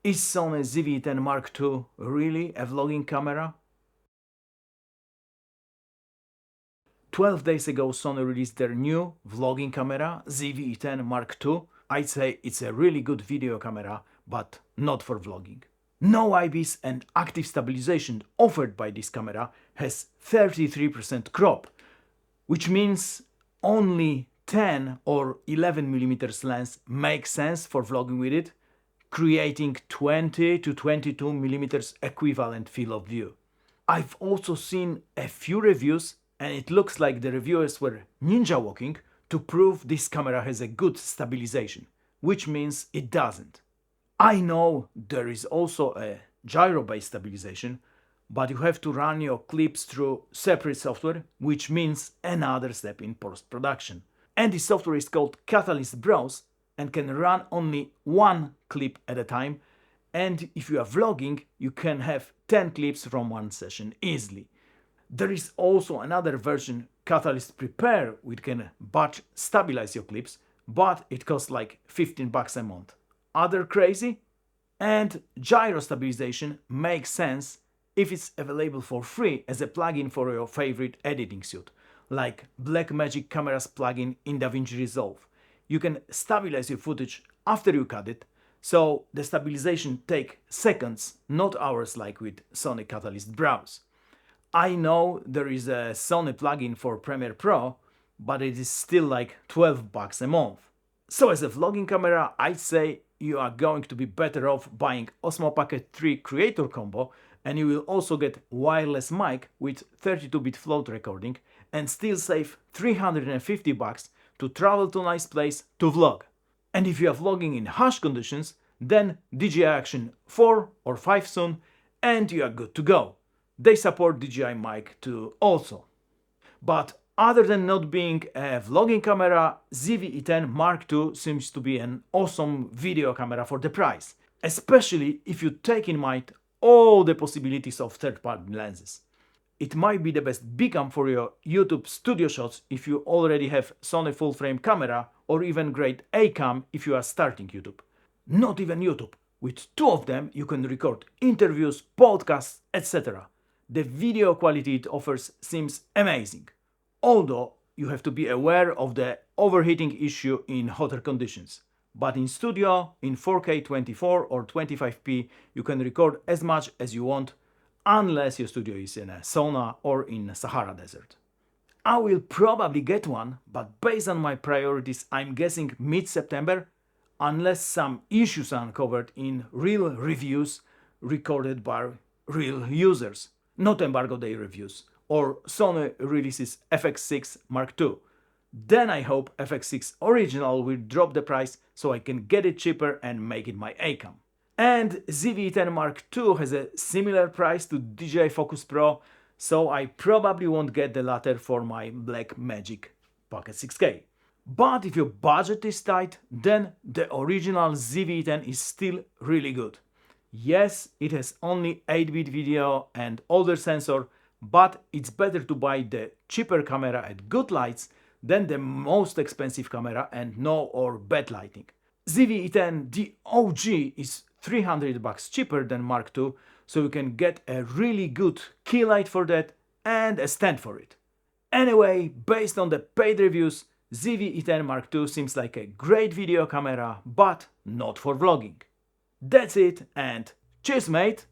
Is Sony ZV-E10 Mark II really a vlogging camera? 12 days ago Sony released their new vlogging camera ZV-E10 Mark II. I'd say it's a really good video camera, but not for vlogging. No IBIS and active stabilization offered by this camera has 33% crop, which means only 10 or 11mm lens makes sense for vlogging with it, creating 20 to 22mm equivalent field of view. I've also seen a few reviews and it looks like the reviewers were ninja walking to prove this camera has a good stabilization, which means it doesn't. I know there is also a gyro-based stabilization, but you have to run your clips through separate software, which means another step in post-production. And this software is called Catalyst Browse and can run only one clip at a time, and if you are vlogging, you can have 10 clips from one session easily. There is also another version, Catalyst Prepare, which can batch stabilize your clips, but it costs like $15 a month. Other crazy? And gyro stabilization makes sense if it's available for free as a plugin for your favorite editing suite, like Blackmagic Camera's plugin in DaVinci Resolve. You can stabilize your footage after you cut it, so the stabilization takes seconds, not hours like with Sony Catalyst Browse. I know there is a Sony plugin for Premiere Pro, but it is still like $12 a month. So as a vlogging camera, I'd say you are going to be better off buying Osmo Pocket 3 Creator Combo, and you will also get wireless mic with 32-bit float recording and still save $350 to travel to a nice place to vlog. And if you are vlogging in harsh conditions, then DJI Action 4 or 5 soon and you are good to go. They support DJI mic too also. But other than not being a vlogging camera, ZV-E10 Mark II seems to be an awesome video camera for the price, especially if you take in mind all the possibilities of third-party lenses. It might be the best big-cam for your YouTube studio shots if you already have Sony full-frame camera, or even great A-cam if you are starting YouTube. Not even YouTube. With two of them you can record interviews, podcasts, etc. The video quality it offers seems amazing, although you have to be aware of the overheating issue in hotter conditions. But in studio, in 4K 24 or 25p, you can record as much as you want, unless your studio is in a sauna or in a Sahara Desert. I will probably get one, but based on my priorities, I'm guessing mid-September, unless some issues are uncovered in real reviews recorded by real users, not embargo day reviews, or Sony releases FX6 Mark II. Then I hope FX6 Original will drop the price so I can get it cheaper and make it my A-cam. And ZV-E10 Mark II has a similar price to DJI Focus Pro, so I probably won't get the latter for my Blackmagic Pocket 6K. But if your budget is tight, then the original ZV-E10 is still really good. Yes, it has only 8-bit video and older sensor, but it's better to buy the cheaper camera at good lights than the most expensive camera and no or bad lighting. ZV-E10, the OG, is $300 cheaper than Mark II, so you can get a really good key light for that and a stand for it. Anyway, based on the paid reviews, ZV-E10 Mark II seems like a great video camera, but not for vlogging. That's it, and cheers mate!